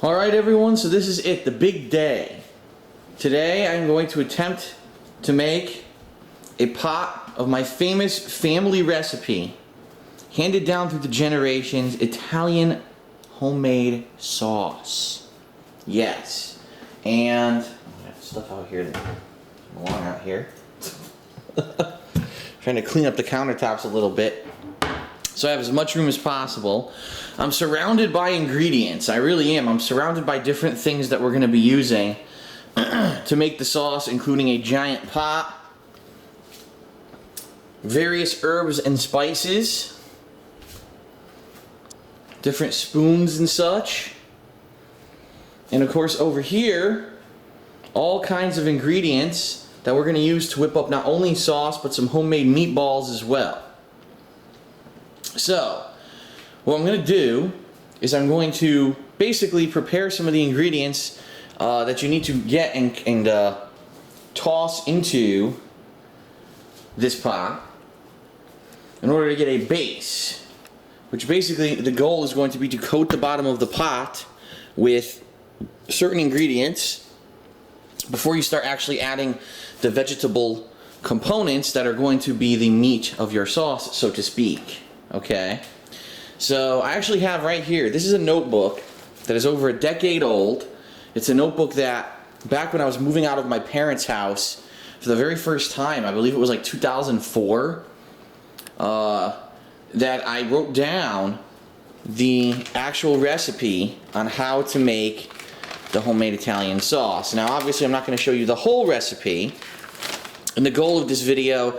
Alright everyone, so this is it, the big day. Today I'm going to attempt to make a pot of my famous family recipe, handed down through the generations, Italian homemade sauce. Yes. And I got stuff out here that doesn't belong out here. Trying to clean up the countertops a little bit so I have as much room as possible. I'm surrounded by ingredients. I really am. I'm surrounded by different things that we're going to be using to make the sauce, including a giant pot, various herbs and spices, different spoons and such, and of course over here, all kinds of ingredients that we're going to use to whip up not only sauce but some homemade meatballs as well. So, what I'm going to do is I'm going to basically prepare some of the ingredients that you need to get and toss into this pot in order to get a base, which basically the goal is going to be to coat the bottom of the pot with certain ingredients before you start actually adding the vegetable components that are going to be the meat of your sauce, so to speak. Okay? So I actually have right here, this is a notebook that is over a decade old. It's a notebook that back when I was moving out of my parents' house for the very first time, I believe it was like 2004, that I wrote down the actual recipe on how to make the homemade Italian sauce. Now obviously I'm not going to show you the whole recipe, and the goal of this video,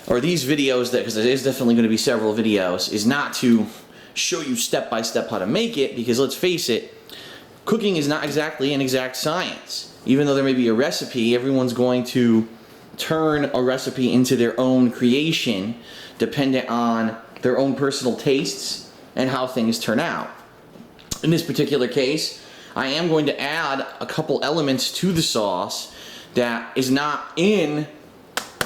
or these videos, because there is definitely going to be several videos, is not to show you step by step how to make it, because let's face it, cooking is not exactly an exact science. Even though there may be a recipe, everyone's going to turn a recipe into their own creation dependent on their own personal tastes and how things turn out. In this particular case, I am going to add a couple elements to the sauce that is not in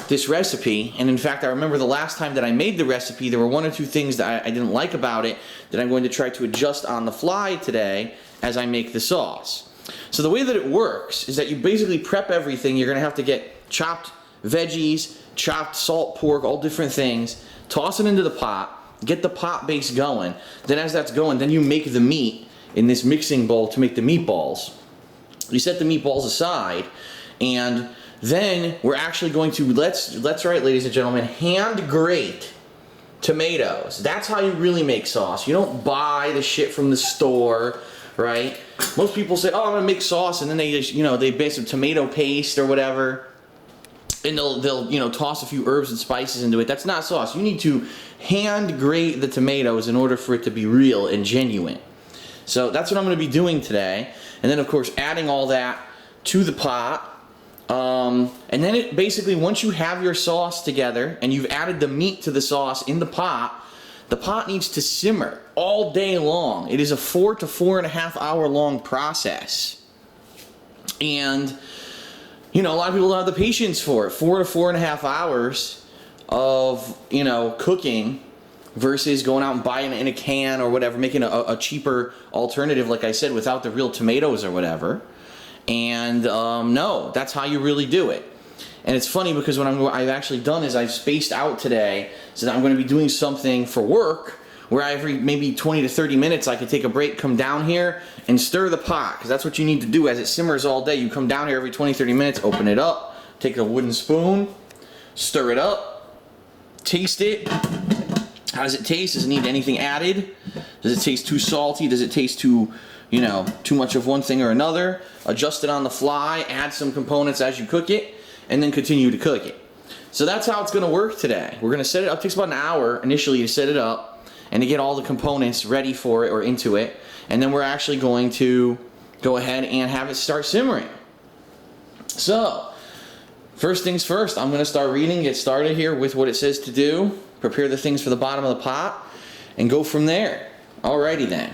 this recipe, and in fact I remember the last time that I made the recipe there were one or two things that I didn't like about it that I'm going to try to adjust on the fly today as I make the sauce. So the way that it works is that you basically prep everything. You're going to have to get chopped veggies, chopped salt pork, all different things, toss it into the pot, get the pot base going. Then as that's going, then you make the meat in this mixing bowl to make the meatballs. You set the meatballs aside, and then we're actually going to, let's right, ladies and gentlemen, hand grate tomatoes. That's how you really make sauce. You don't buy the shit from the store, right? Most people say, oh, I'm gonna make sauce, and then they just, they bake some tomato paste or whatever, and they'll toss a few herbs and spices into it. That's not sauce. You need to hand grate the tomatoes in order for it to be real and genuine. So that's what I'm gonna be doing today. And then of course adding all that to the pot. And then it basically, once you have your sauce together and you've added the meat to the sauce in the pot needs to simmer all day long. It is a 4 to 4.5 hour long process. And, a lot of people don't have the patience for it. 4 to 4.5 hours of, cooking versus going out and buying it in a can or whatever, making a cheaper alternative, like I said, without the real tomatoes or whatever. And no, that's how you really do it. And it's funny because what I've actually done is I've spaced out today so that I'm going to be doing something for work where every maybe 20 to 30 minutes I could take a break, come down here and stir the pot, because that's what you need to do as it simmers all day. You come down here every 20, 30 minutes, open it up, take a wooden spoon, stir it up, taste it. How does it taste? Does it need anything added? Does it taste too salty? Does it taste too much of one thing or another? Adjust it on the fly, add some components as you cook it, and then continue to cook it. So that's how it's going to work today. We're going to set it up. It takes about an hour initially to set it up and to get all the components ready for it or into it. And then we're actually going to go ahead and have it start simmering. So, first things first, I'm going to start reading, get started here with what it says to do, prepare the things for the bottom of the pot, and go from there. Alrighty then.